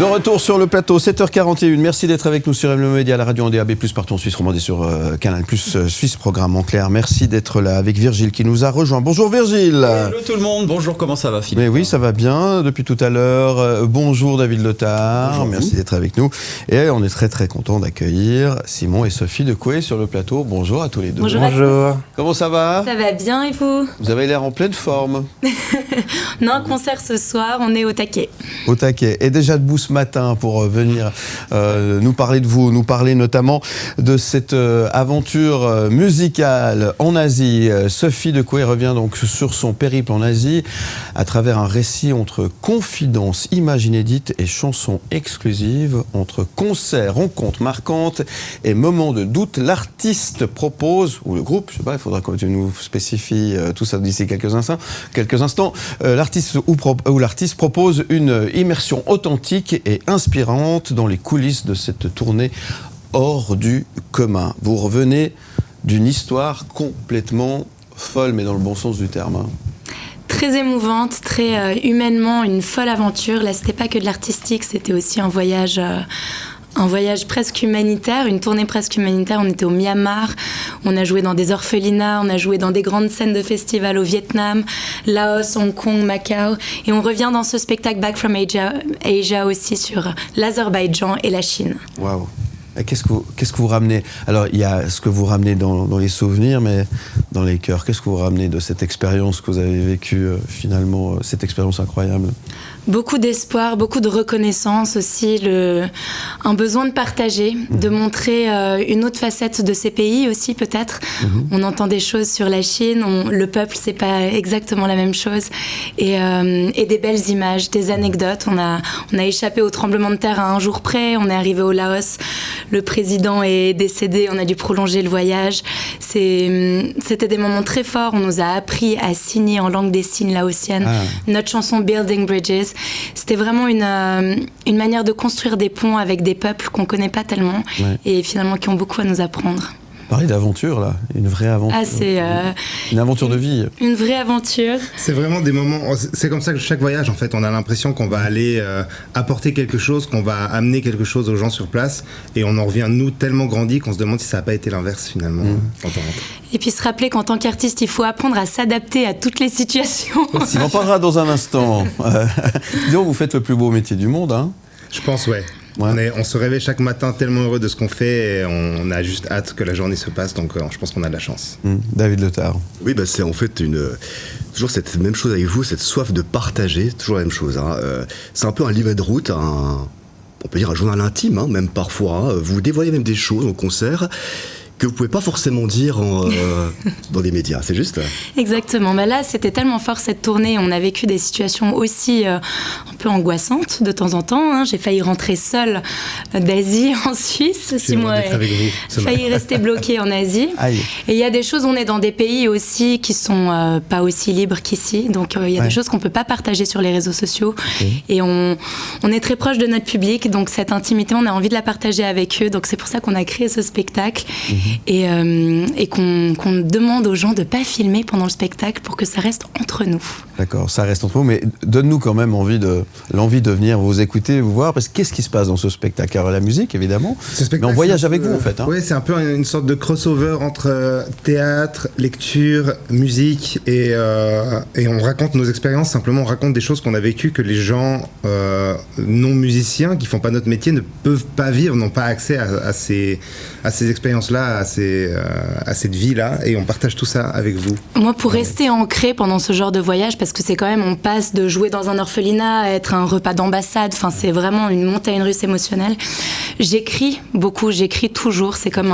De retour sur le plateau, 7h41. Merci d'être avec nous sur M Média, la radio en DAB+, partout en Suisse romande et sur Canal+, Suisse Programme en clair. Merci d'être là avec Virgile qui nous a rejoint. Bonjour Virgile. Hello tout le monde, bonjour, comment ça va Philippe? Mais oui, ça va bien depuis tout à l'heure. Bonjour David Letard, bonjour, merci d'être avec nous. Et on est très très content d'accueillir Simon et Sophie de Coué sur le plateau. Bonjour à tous les deux. Bonjour. Bonjour. Comment ça va? Ça va bien et vous? Vous avez l'air en pleine forme. Non, un concert ce soir, on est au taquet. Au taquet. Et déjà debout ce matin pour venir nous parler de vous, nous parler notamment de cette aventure musicale en Asie. Sophie de Coué revient donc sur son périple en Asie à travers un récit entre confidences, images inédites et chansons exclusives, entre concerts, rencontres marquantes et moments de doute. L'artiste propose, ou le groupe, je sais pas, il faudra que tu nous spécifies tout ça d'ici quelques instants. L'artiste ou l'artiste propose une immersion authentique et inspirante dans les coulisses de cette tournée hors du commun. Vous revenez d'une histoire complètement folle, mais dans le bon sens du terme. Hein. Très émouvante, très humainement, une folle aventure. Là, c'était pas que de l'artistique, c'était aussi un voyage presque humanitaire, une tournée presque humanitaire. On était au Myanmar, on a joué dans des orphelinats, on a joué dans des grandes scènes de festivals au Vietnam, Laos, Hong Kong, Macao. Et on revient dans ce spectacle Back from Asia aussi sur l'Azerbaïdjan et la Chine. Waouh! Qu'est-ce que vous ramenez? Alors, il y a ce que vous ramenez dans les souvenirs, mais dans les cœurs, qu'est-ce que vous ramenez de cette expérience que vous avez vécue, finalement, cette expérience incroyable? Beaucoup d'espoir, beaucoup de reconnaissance aussi, un besoin de partager, de montrer une autre facette de ces pays aussi peut-être. On entend des choses sur la Chine, le peuple c'est pas exactement la même chose, et des belles images, des anecdotes. On a échappé au tremblement de terre à un jour près, on est arrivé au Laos, le président est décédé, on a dû prolonger le voyage. C'était des moments très forts, on nous a appris à signer en langue des signes laotienne notre chanson Building Bridges. C'était vraiment une manière de construire des ponts avec des peuples qu'on ne connaît pas tellement et finalement qui ont beaucoup à nous apprendre. Parler d'aventure, là, une vraie aventure. Ah, c'est une aventure de vie. Une vraie aventure. C'est vraiment des moments. C'est comme ça que chaque voyage, en fait, on a l'impression qu'on va aller apporter quelque chose, qu'on va amener quelque chose aux gens sur place, et on en revient nous tellement grandis qu'on se demande si ça n'a pas été l'inverse finalement quand on rentre. Et puis se rappeler qu'en tant qu'artiste, il faut apprendre à s'adapter à toutes les situations. On en parlera dans un instant. Disons, vous faites le plus beau métier du monde, hein? Je pense, ouais. On se réveille chaque matin tellement heureux de ce qu'on fait et on a juste hâte que la journée se passe, donc je pense qu'on a de la chance. David Letard. Oui, c'est en fait toujours cette même chose avec vous, cette soif de partager, toujours la même chose. Hein. C'est un peu un livret de route, on peut dire un journal intime, hein, même parfois. Hein. Vous dévoilez même des choses en concert que vous pouvez pas forcément dire dans les médias, c'est juste? Exactement. Là, c'était tellement fort cette tournée. On a vécu des situations aussi un peu angoissantes de temps en temps. Hein. J'ai failli rentrer seule d'Asie en Suisse. Simon a failli rester bloqué en Asie. Aïe. Et il y a des choses, on est dans des pays aussi qui sont pas aussi libres qu'ici. Donc il y a des choses qu'on peut pas partager sur les réseaux sociaux. Et on est très proche de notre public. Donc cette intimité, on a envie de la partager avec eux. Donc c'est pour ça qu'on a créé ce spectacle. Et qu'on demande aux gens de ne pas filmer pendant le spectacle pour que ça reste entre nous. D'accord, ça reste entre nous, mais donne-nous quand même l'envie de venir vous écouter, vous voir, parce que qu'est-ce qui se passe dans ce spectacle? Alors, la musique, évidemment, mais on voyage avec vous, en fait. Hein. Oui, c'est un peu une sorte de crossover entre théâtre, lecture, musique, et on raconte nos expériences, simplement on raconte des choses qu'on a vécues que les gens non musiciens, qui ne font pas notre métier, ne peuvent pas vivre, n'ont pas accès à ces expériences-là, à cette vie-là, et on partage tout ça avec vous. Moi, pour rester ancré pendant ce genre de voyage, parce que c'est quand même, on passe de jouer dans un orphelinat à être un repas d'ambassade, enfin c'est vraiment une montagne russe émotionnelle. J'écris beaucoup, j'écris toujours, c'est comme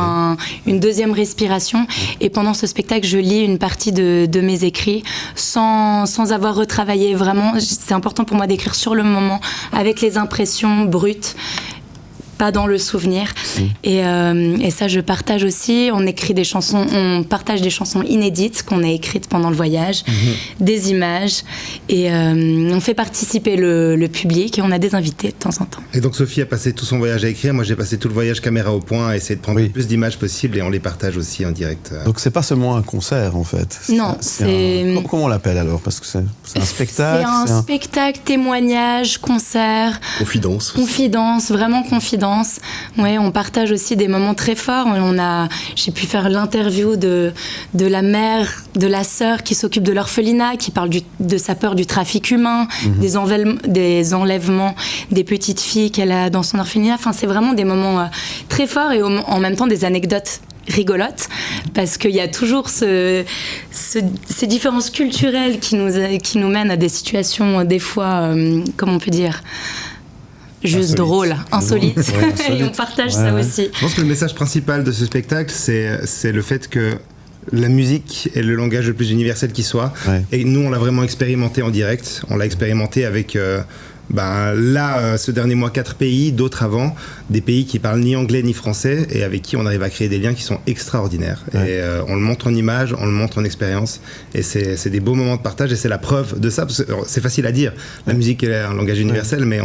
une deuxième respiration, et pendant ce spectacle, je lis une partie de mes écrits sans avoir retravaillé vraiment. C'est important pour moi d'écrire sur le moment, avec les impressions brutes. pas dans le souvenir. Et ça, je partage aussi. On partage des chansons inédites qu'on a écrites pendant le voyage, des images, et on fait participer le public et on a des invités de temps en temps. Et donc Sophie a passé tout son voyage à écrire, moi j'ai passé tout le voyage caméra au point à essayer de prendre le plus d'images possible et on les partage aussi en direct. Donc c'est pas seulement un concert en fait. Non, c'est... Comment on l'appelle alors? Parce que c'est un spectacle. C'est un spectacle, témoignage, concert. Confidence, vraiment confidence. Ouais, on partage aussi des moments très forts. J'ai pu faire l'interview de la mère, de la sœur qui s'occupe de l'orphelinat, qui parle de sa peur du trafic humain, des enlèvements des petites filles qu'elle a dans son orphelinat. Enfin, c'est vraiment des moments très forts et en même temps des anecdotes rigolotes, parce qu'il y a toujours ces différences culturelles qui nous mènent à des situations, des fois, comment on peut dire, juste drôles, insolites. Et on partage ça aussi. Je pense que le message principal de ce spectacle, c'est le fait que la musique est le langage le plus universel qui soit. Et nous, on l'a vraiment expérimenté en direct. On l'a expérimenté avec... ce dernier mois, 4 pays, d'autres avant, des pays qui parlent ni anglais ni français et avec qui on arrive à créer des liens qui sont extraordinaires. Et on le montre en images, on le montre en expérience et c'est des beaux moments de partage et c'est la preuve de ça. Parce que c'est facile à dire, la musique est un langage universel, mais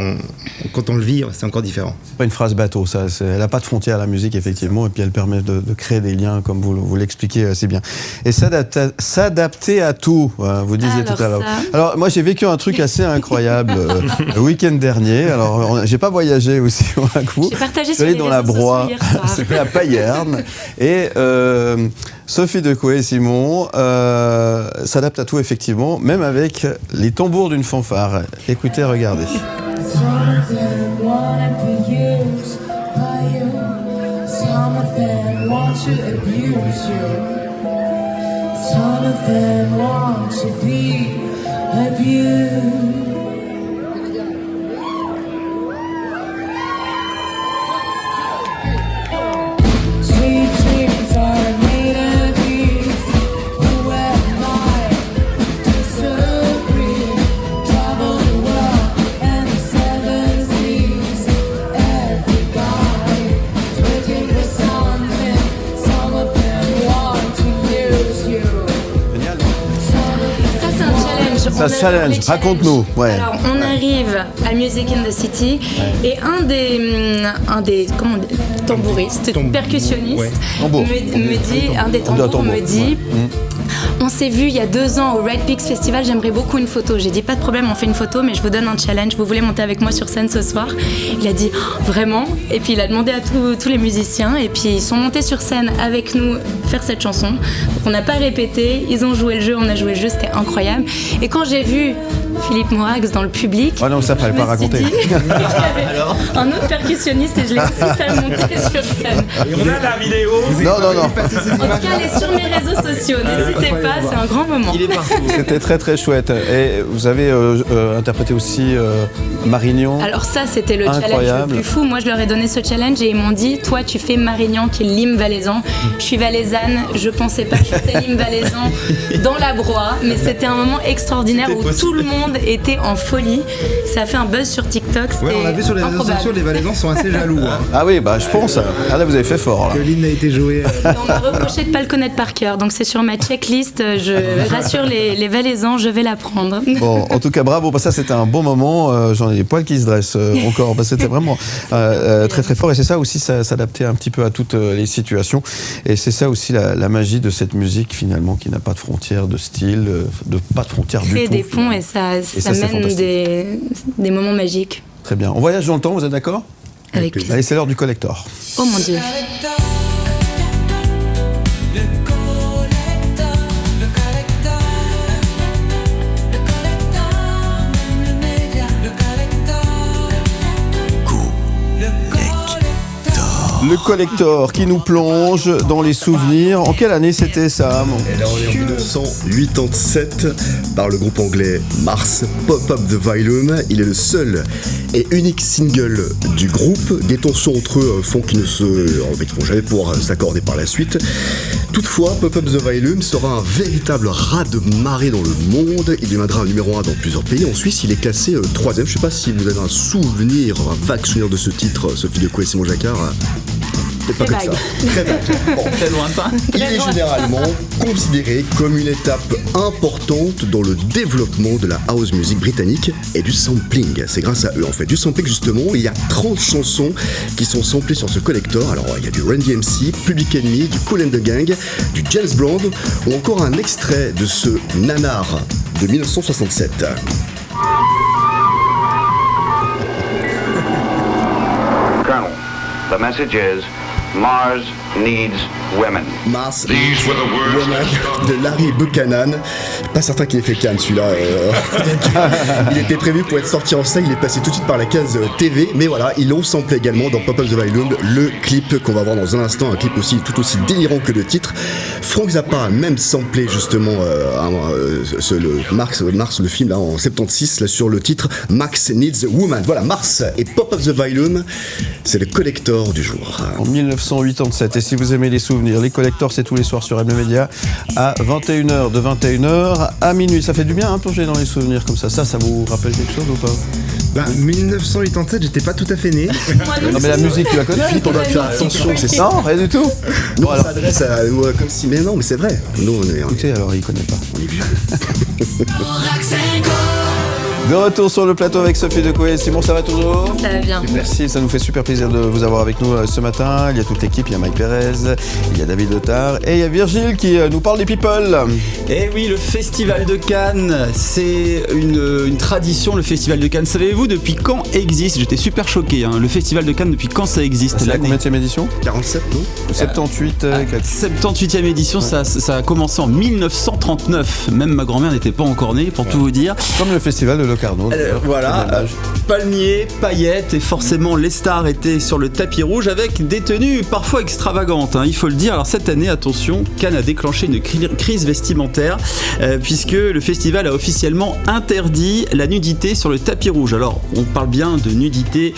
quand on le vit, c'est encore différent. C'est pas une phrase bateau, ça. Elle n'a pas de frontière, la musique, effectivement, et puis elle permet de créer des liens, comme vous l'expliquez assez bien. Et s'adapter à tout, vous disiez tout à l'heure. Alors, moi, j'ai vécu un truc assez incroyable le week-end dernier. Alors, j'ai pas voyagé aussi loin que vous. J'ai partagé sur les réseaux sociaux hier soir. C'était à Payerne. Et Sophie Decoué et Simon s'adaptent à tout, effectivement, même avec les tambours d'une fanfare. Écoutez, regardez. Ça challenge, raconte-nous. Ouais. Alors, on arrive à Music in the City et un des tambouristes, percussionnistes, me dit, un des tambours me dit, on s'est vu il y a 2 ans au Red Peaks Festival, j'aimerais beaucoup une photo. J'ai dit pas de problème, on fait une photo, mais je vous donne un challenge, vous voulez monter avec moi sur scène ce soir? Il a dit vraiment, et puis il a demandé à tous les musiciens, et puis ils sont montés sur scène avec nous faire cette chanson. Donc on n'a pas répété, ils ont joué le jeu, on a joué le jeu, c'était incroyable. Et quand j'ai vu Philippe Mourax dans le public, non, ça fallait pas raconter. Alors un autre percussionniste et je l'ai aussi fait monter sur scène. Et on a la vidéo. Non. En tout cas, elle est sur mes réseaux sociaux, n'hésitez pas, c'est un grand moment. Il est partout. C'était très très chouette. Et vous avez interprété aussi Marignan. Alors ça, c'était le challenge le plus fou. Moi, je leur ai donné ce challenge et ils m'ont dit, toi, tu fais Marignan, qui est l'hymne valaisan. Je suis valaisanne, je pensais pas chanter l'hymne valaisan dans la broie, mais c'était un moment extraordinaire où tout le monde était en folie. Ça a fait un buzz sur TikTok. Ouais, on a vu sur les réseaux sociaux, les Valaisans sont assez jaloux. Ah oui, je pense. Ah là, vous avez fait fort. Là. Que l'hymne a été joué. On m'a reproché de ne pas le connaître par cœur, donc c'est sur ma checklist. Je rassure les Valaisans, je vais la prendre. Bon, en tout cas, bravo. Ça, c'était un bon moment. J'en ai les poils qui se dressent encore. C'était vraiment très très fort. Et c'est ça aussi, ça s'adapter un petit peu à toutes les situations. Et c'est ça aussi la magie de cette musique, finalement, qui n'a pas de frontières de style, pas de frontières du tout. Créer des ponts et ça mène des moments magiques. Très bien. On voyage dans le temps, vous êtes d'accord? Avec plaisir. Allez, c'est l'heure du collector. Oh mon Dieu. Le Collector qui nous plonge dans les souvenirs. En quelle année c'était ça? Et là, on est en 1987 par le groupe anglais Mars, Pop Up the Volume. Il est le seul et unique single du groupe. Des tensions entre eux font qu'ils ne vont jamais pouvoir s'accorder par la suite. Toutefois, Pop Up the Volume sera un véritable raz-de-marée dans le monde. Il deviendra un numéro 1 dans plusieurs pays. En Suisse, il est classé 3e. Je ne sais pas si vous avez un vague souvenir de ce titre, Sophie Decoué et Simon Jacquard. Peut-être pas Très comme vague. ça. Très vague. Bon. Très lointain. Il est généralement considéré comme une étape importante dans le développement de la house music britannique et du sampling. C'est grâce à eux en fait. Du sampling justement, il y a 30 chansons qui sont samplées sur ce collector. Alors il y a du Run DMC, Public Enemy, du Kool and the Gang, du James Brown ou encore un extrait de ce nanar de 1967. Colonel, the message is Mars needs women. Mars Woman de Larry Buchanan. Pas certain qu'il ait fait Cannes celui-là. Il était prévu pour être sorti en salle, il est passé tout de suite par la case TV. Mais voilà, ils l'ont samplé également dans Pop Up the Volume, le clip qu'on va voir dans un instant, un clip aussi tout aussi délirant que le titre. Frank Zappa a même samplé justement Mars, le film là en 76 là, sur le titre Max Needs Woman. Voilà, Mars et Pop Up the Volume, c'est le collector du jour. En 1987. Et si vous aimez les souvenirs, les collectors, c'est tous les soirs sur M Média à 21h, de 21h à minuit. Ça fait du bien, plonger dans les souvenirs comme ça. Ça vous rappelle quelque chose ou pas? 1987, j'étais pas tout à fait né. Non, mais la musique, tu la connais? Philippe, on doit faire attention, c'est ça. Non, rien du tout. Nous, Bon, on alors, s'adresse à comme si, mais non, mais c'est vrai. Nous, on est écoutez, alors, il connaît pas. vieux. De retour sur le plateau avec Sophie Decoué. Simon, ça va toujours? Ça va bien. Merci, ça nous fait super plaisir de vous avoir avec nous ce matin. Il y a toute l'équipe, il y a Mike Pérez, il y a David Letard et il y a Virgile qui nous parle des people. Et oui, le Festival de Cannes, c'est une tradition, le Festival de Cannes. Savez-vous depuis quand existe? J'étais super choqué, le Festival de Cannes, depuis quand ça existe? C'est la combienième édition? 47, non? 78, 78e édition, ouais. ça a commencé en 1939. Même ma grand-mère n'était pas encore née, pour tout vous dire. Comme le festival de Locarno. Voilà, palmiers, paillettes, et forcément les stars étaient sur le tapis rouge avec des tenues parfois extravagantes, il faut le dire. Alors cette année, attention, Cannes a déclenché une crise vestimentaire puisque le festival a officiellement interdit la nudité sur le tapis rouge. Alors on parle bien de nudité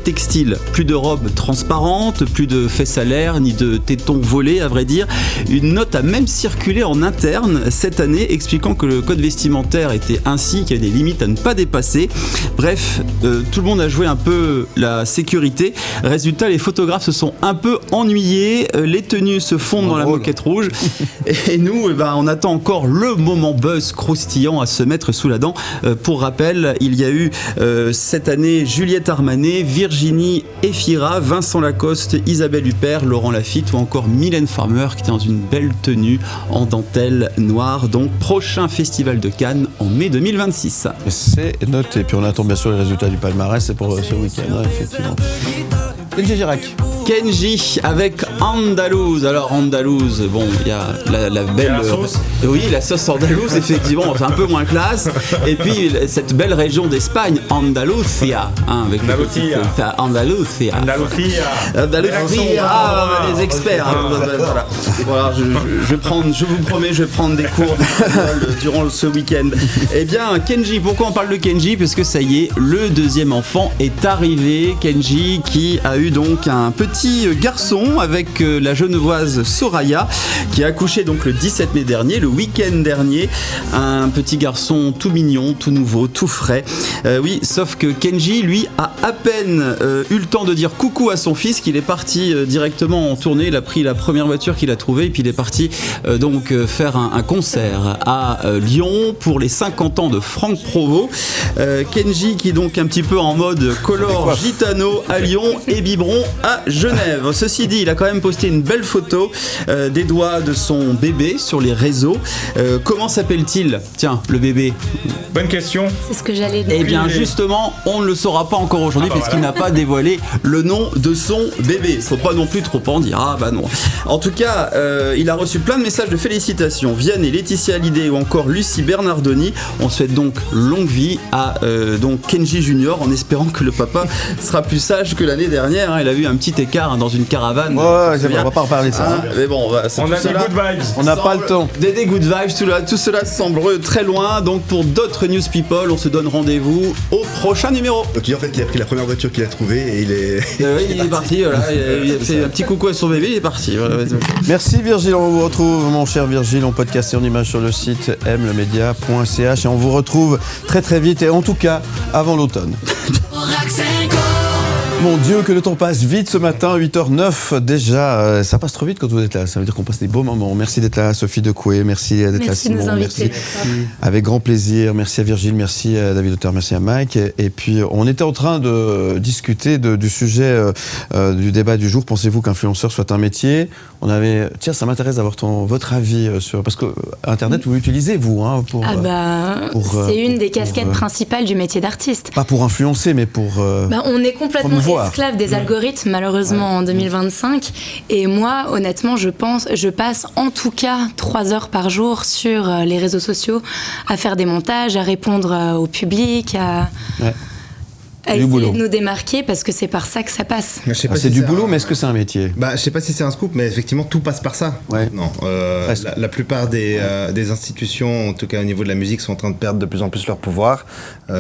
textile, plus de robes transparentes, plus de fesses à l'air, ni de tétons volés à vrai dire. Une note a même circulé en interne cette année expliquant que le code vestimentaire était ainsi, qu'il y avait des limites à ne pas dépasser. Bref, tout le monde a joué un peu la sécurité. Résultat, les photographes se sont un peu ennuyés, les tenues se fondent dans la moquette rouge et nous, on attend encore le moment buzz croustillant à se mettre sous la dent. Pour rappel, il y a eu cette année Juliette Armanet, Virginie Efira, Vincent Lacoste, Isabelle Huppert, Laurent Lafitte ou encore Mylène Farmer qui était dans une belle tenue en dentelle noire. Donc prochain Festival de Cannes en mai 2026. C'est noté. Puis on attend bien sûr les résultats du palmarès. C'est pour ce week-end, effectivement. Kenji Girac. Kenji avec Andalouse. Alors Andalouse, bon, il y a la belle... Oui, la sauce andalouse, effectivement, c'est un peu moins classe. Et puis cette belle région d'Espagne, Andalusia. Avec Andalusia. Les experts. Voilà, je vous promets, je vais prendre des cours durant ce week-end. Eh bien, Kenji, pourquoi on parle de Kenji? Parce que ça y est, le deuxième enfant est arrivé. Kenji qui a eu donc un petit garçon avec la genevoise Soraya qui a accouché donc le 17 mai dernier, le week-end dernier. Un petit garçon tout mignon, tout nouveau, tout frais. Oui, sauf que Kenji, lui, a à peine eu le temps de dire coucou à son fils qu'il est parti directement en tournée. Il a pris la première voiture qu'il a trouvée et puis il est parti donc faire un concert à Lyon pour les 50 ans de Franck Provost. Kenji qui est donc un petit peu en mode color gitano à Lyon et biberon à Genève. Ceci dit, il a quand même posté une belle photo des doigts de son bébé sur les réseaux. Comment s'appelle-t-il? Tiens, le bébé. Bonne question. C'est ce que j'allais dire. Eh bien, justement, on ne le saura pas encore aujourd'hui puisqu'il n'a pas dévoilé le nom de son bébé. Faut pas non plus trop en dire. Ah bah non. En tout cas, il a reçu plein de messages de félicitations. Vianney, Laetitia Hallyday ou encore Lucie Bernardoni. On souhaite donc longue vie à donc Kenji Junior en espérant que le papa sera plus sage que l'année dernière. Hein. Il a eu un petit écart dans une caravane. Ouais, on va pas en parler de ça. Mais bon, On a des good vibes. On n'a pas le temps. Des good vibes, tout cela semble très loin. Donc pour d'autres news people, on se donne rendez-vous au prochain numéro. Donc en fait, il a pris la première voiture qu'il a trouvée et il est. Oui, il est parti. Voilà. Il a fait un petit coucou à son bébé, il est parti. Voilà. Merci Virgile, on vous retrouve mon cher Virgile en podcast et en image sur le site mlemedia.ch et on vous retrouve très très vite et en tout cas avant l'automne. Mon Dieu, que le temps passe vite ce matin, 8h09 déjà. Ça passe trop vite quand vous êtes là. Ça veut dire qu'on passe des beaux moments. Merci d'être là, Sophie Decoué. Merci d'être là, Merci de Simon. nous inviter. Avec grand plaisir. Merci à Virgile, merci à David Auteur, merci à Mike. Et puis, on était en train de discuter du sujet du débat du jour. Pensez-vous qu'influenceur soit un métier? On avait... Tiens, ça m'intéresse d'avoir votre avis sur... Parce que Internet, vous l'utilisez, vous, hein, pour... c'est une des casquettes principales du métier d'artiste. Pas pour influencer, mais pour... on est complètement esclave des algorithmes, malheureusement, en 2025. Et moi, honnêtement, je passe en tout cas 3 heures par jour sur les réseaux sociaux à faire des montages, à répondre au public, à essayer de nous démarquer parce que c'est par ça que ça passe. C'est du boulot, mais est-ce que c'est un métier? Je sais pas si c'est un scoop, mais effectivement tout passe par ça. Ouais. Non, la plupart des institutions, en tout cas au niveau de la musique, sont en train de perdre de plus en plus leur pouvoir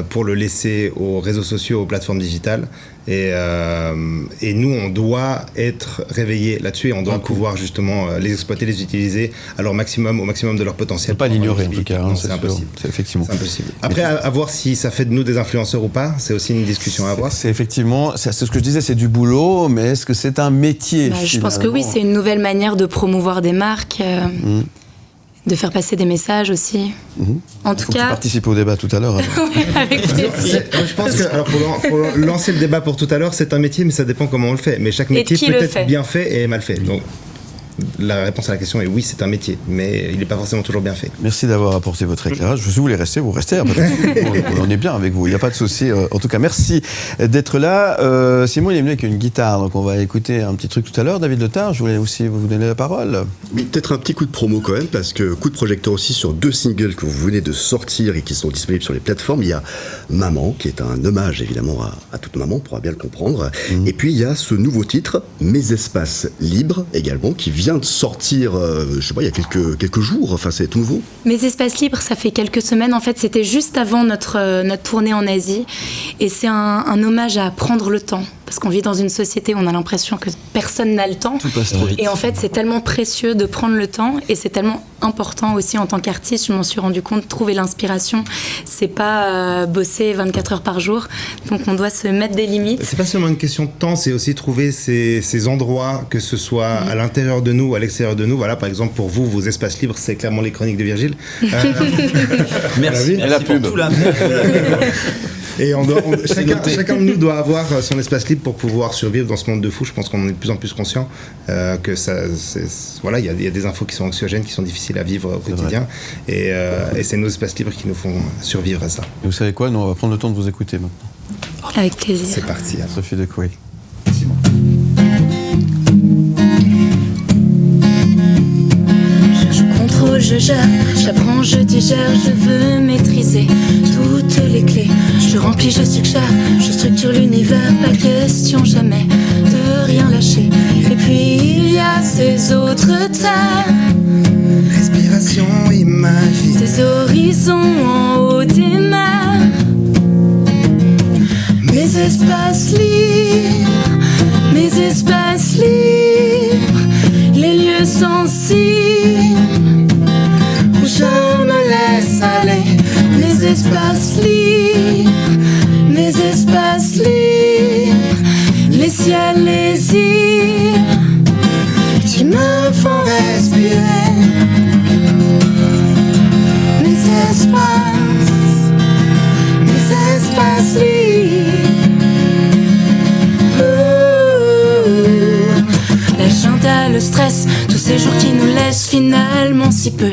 pour le laisser aux réseaux sociaux, aux plateformes digitales. Et nous, on doit être réveillés là-dessus et on doit pouvoir justement les exploiter, les utiliser au maximum de leur potentiel. Faut pas l'ignorer en tout cas. C'est impossible. C'est effectivement. C'est impossible. Après, à voir si ça fait de nous des influenceurs ou pas, c'est aussi une discussion à avoir. C'est effectivement, c'est ce que je disais, c'est du boulot, mais est-ce que c'est un métier? Je pense que oui, c'est une nouvelle manière de promouvoir des marques. De faire passer des messages aussi. En tout cas, participer au débat tout à l'heure. avec plaisir. Je pense que alors pour lancer le débat pour tout à l'heure, c'est un métier, mais ça dépend comment on le fait. Mais chaque métier peut être bien fait et mal fait. Donc la réponse à la question est oui, c'est un métier, mais il n'est pas forcément toujours bien fait. Si d'avoir apporté votre éclairage. Si vous voulez rester, vous restez. On est bien avec vous, il n'y a pas de souci. En tout cas, merci d'être là. Simon, il est venu avec une guitare, donc on va écouter un petit truc tout à l'heure. David Letard, je voulais aussi vous donner la parole. Oui, peut-être un petit coup de promo quand même, parce que coup de projecteur aussi sur 2 singles que vous venez de sortir et qui sont disponibles sur les plateformes. Il y a Maman, qui est un hommage évidemment à toute maman, on pourra bien le comprendre. Et puis il y a ce nouveau titre, Mes espaces libres, également, qui vient de sortir, je sais pas, il y a quelques jours, enfin c'est tout nouveau. Mes espaces libres, ça fait quelques semaines, en fait c'était juste avant notre tournée en Asie et c'est un hommage à prendre le temps parce qu'on vit dans une société où on a l'impression que personne n'a le temps. Tout passe trop vite. Et en fait c'est tellement précieux de prendre le temps et c'est tellement important aussi en tant qu'artiste, je m'en suis rendu compte, trouver l'inspiration, c'est pas bosser 24 heures par jour, donc on doit se mettre des limites. C'est pas seulement une question de temps, c'est aussi trouver ces endroits, que ce soit à l'intérieur de nous ou à l'extérieur de nous. Voilà, par exemple pour vous, vos espaces libres, c'est clairement les chroniques de Virgile. Merci pour tout la Et chacun de nous doit avoir son espace libre pour pouvoir survivre dans ce monde de fou. Je pense qu'on est de plus en plus conscient que voilà, il y a des infos qui sont anxiogènes, qui sont difficiles à vivre au quotidien. Et c'est nos espaces libres qui nous font survivre à ça. Et vous savez quoi? Nous, on va prendre le temps de vous écouter maintenant. Avec plaisir. C'est parti. Alors. Sophie Decoué. Je gère, j'apprends, je digère, je veux maîtriser toutes les clés. Je remplis, je suggère, je structure l'univers, pas question jamais de rien lâcher. Et puis il y a ces autres terres, respiration, imagine, ces horizons en haut des mers. Mes espaces libres, mes espaces libres, les lieux sensibles. Je me laisse aller, mes espaces libres, mes espaces libres, les ciels, les îles qui me font respirer. Mes espaces libres. La junte si peu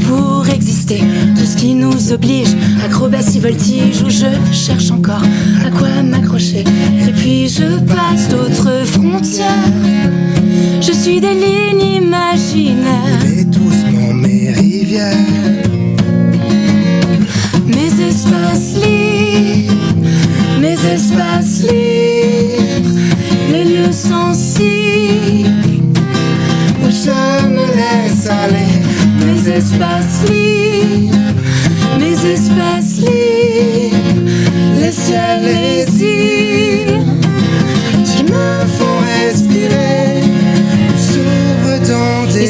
pour exister. Tout ce qui nous oblige, acrobatie, voltige, où je cherche encore à quoi m'accrocher. Et puis je passe d'autres frontières. Je suis des lignes imaginaires. Et doucement mes rivières. Mes espaces libres, mes espaces libres, les lieux sensibles où je me laisse aller. Mes espaces libres, mes espaces libres, les ciels, les îles qui me font respirer. S'ouvre dans des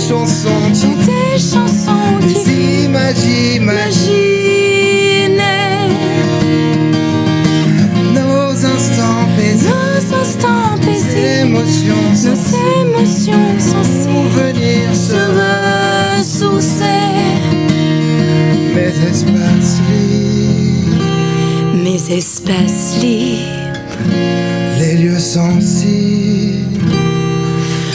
chansons, des chansons qui imaginer nos instants paisibles, nos émotions sensibles, pour venir se ressourcer. Mes espaces libres, Mes espaces libres, les lieux sensibles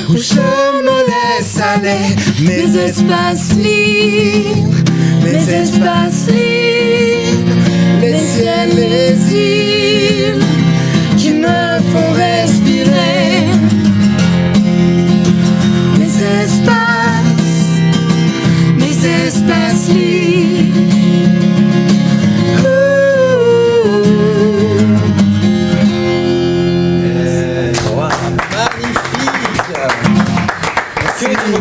où je me laisse aller. mes espaces libres, mes espaces libres, les ciels, les îles qui me font respirer. Mes espaces libres.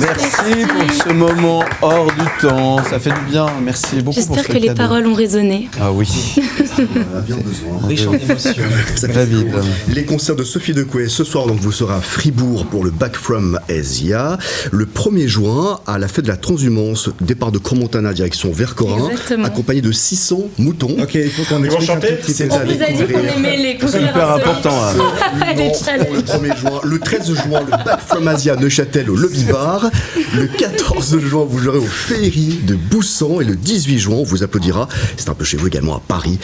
Merci pour ce moment hors du temps, ça fait du bien, merci beaucoup pour ce J'espère que les cadeau. paroles ont résonné. Ah oui, On a bien besoin. Riche en émotions. David. Les concerts de Sophie Decouet ce soir, donc vous serez à Fribourg pour le Back from Asia. Le 1er juin, à la fête de la transhumance, départ de Cromontana direction Vercorin, Exactement. accompagné de 600 moutons. Ok, il faut qu'on Ils vont explique un chanter tout petit C'est peu. ça, On vous a dit qu'on aimait les concerts Super insolites. important là. Les Pour challenges. le 1er juin. Le 13 juin, le Back from Asia Neuchâtel au Lobby Bar. Le 14 juin, vous jouerez au Féerie de Boussan. Et le 18 juin, on vous applaudira. C'est un peu chez vous également à Paris.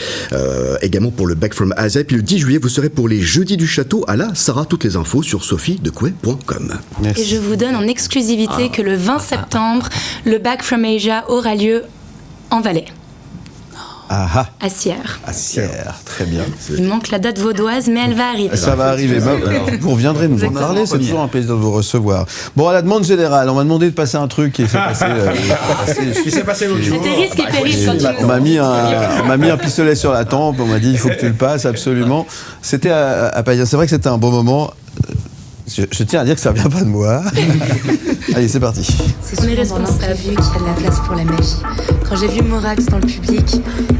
Également pour le Back from Asia. Et puis le 10 juillet, vous serez pour les Jeudis du Château à la Sarah. Toutes les infos sur sophiedecouet.com. Merci. Et je vous donne en exclusivité que le 20 septembre, le Back from Asia aura lieu en Valais, Ah ah, à Sierre. à Sierre, très bien. Il manque la date vaudoise, mais elle va arriver. Ça va arriver. Alors, vous reviendrez nous en Exactement. parler, c'est toujours un plaisir de vous recevoir. Bon, à la demande générale, on m'a demandé de passer un truc qui s'est passé. Il s'est passé l'autre jour. C'était risque et péril quand tu On m'a mis un pistolet sur la tempe, on m'a dit il faut que tu le passes absolument. C'était à Payerne, c'est vrai que c'était un bon moment. Je tiens à dire que ça vient pas de moi. Allez, c'est parti. C'est On est souvent dans responsable. l'imprévu qu'il y a de la place pour la magie. Quand j'ai vu Morax dans le public,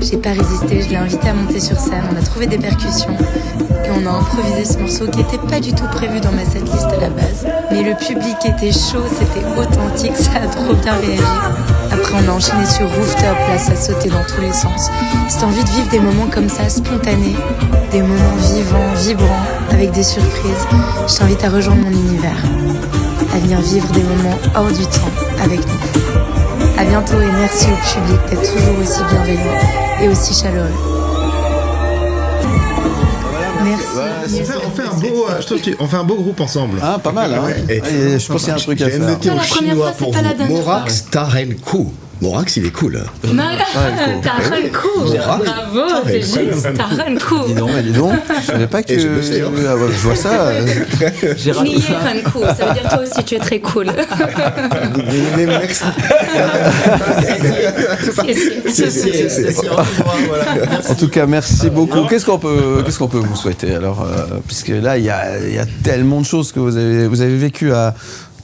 j'ai pas résisté, je l'ai invité à monter sur scène, on a trouvé des percussions et on a improvisé ce morceau qui était pas du tout prévu dans ma setlist à la base. Mais le public était chaud, c'était authentique, ça a trop bien réagi. Après on a enchaîné sur Rooftop, là ça sautait dans tous les sens. C'était envie de vivre des moments comme ça, spontanés, des moments vivants, vibrants, avec des surprises. Je t'invite à rejoindre mon univers, à venir vivre des moments hors du temps avec nous. À bientôt et merci au public d'être toujours aussi bienveillant et aussi chaleureux. Merci. On fait un beau groupe ensemble. Ah, pas mal, hein. Et- Allez, je pense qu'il y a un truc à J'ai faire. noté Non, en la première chinois fois, c'est pour pas la vous. dernière Morax Tarenku. Morax, il est cool. T'as un coup. Bravo, c'est juste. T'as un coup. Dis donc. Ouais, dis donc, je savais pas que Et je le sais, hein. Ah ouais, je vois ça. J'ai raté Nier ça. un coup, ça veut dire toi aussi tu es très cool. En tout cas, merci beaucoup. Qu'est-ce qu'on peut vous souhaiter alors, puisque là, il y a tellement de choses que vous avez vécu à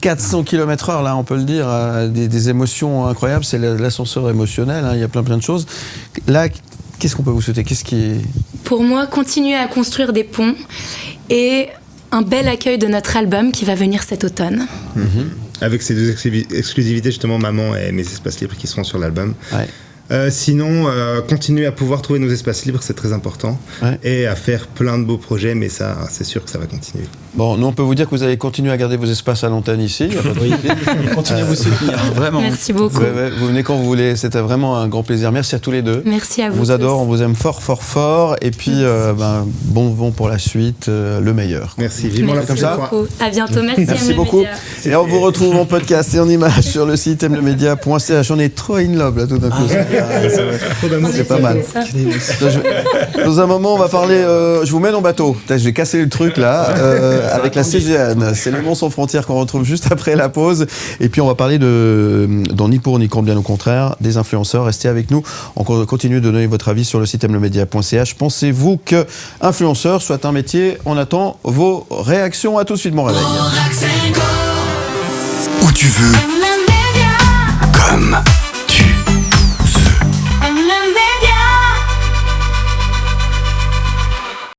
400 km/h, là, on peut le dire, des émotions incroyables. C'est l'ascenseur émotionnel. Hein, il y a plein de choses. Là, qu'est-ce qu'on peut vous souhaiter? Qu'est-ce qui Pour moi, continuer à construire des ponts et un bel accueil de notre album qui va venir cet automne. Avec ces deux exclusivités, justement, Maman et Mes Espaces Libres qui seront sur l'album. Ouais. Sinon, continuer à pouvoir trouver nos espaces libres, c'est très important. Ouais. Et à faire plein de beaux projets, mais ça, c'est sûr que ça va continuer. Bon, nous on peut vous dire que vous allez continuer à garder vos espaces à l'antenne ici. Y a pas de souci. Continuez à vous soutenir, vraiment. Merci beaucoup. Ouais, vous venez quand vous voulez, c'était vraiment un grand plaisir. Merci à tous les deux. Merci à vous. On vous adore, tous. on vous aime fort, fort, fort. Et puis, bon vent pour la suite, le meilleur. Merci, vivement la Merci comme ça. beaucoup. À bientôt. Merci, Merci à beaucoup. Et on vous retrouve en podcast et en image sur le site mlemedia.ch. On est trop in love là tout d'un coup. C'est pas mal. Dans un moment, on va parler. Je vous mène en bateau. Je vais casser le truc là avec la CGN. C'est Le Mans sans frontières qu'on retrouve juste après la pause. Et puis on va parler dans Ni pour ni contre, bien au contraire, des influenceurs. Restez avec nous. On continue de donner votre avis sur le site mlemedia.ch. Pensez-vous que influenceur soit un métier? On attend vos réactions. À tout de suite, mon réveil. Où tu veux, comme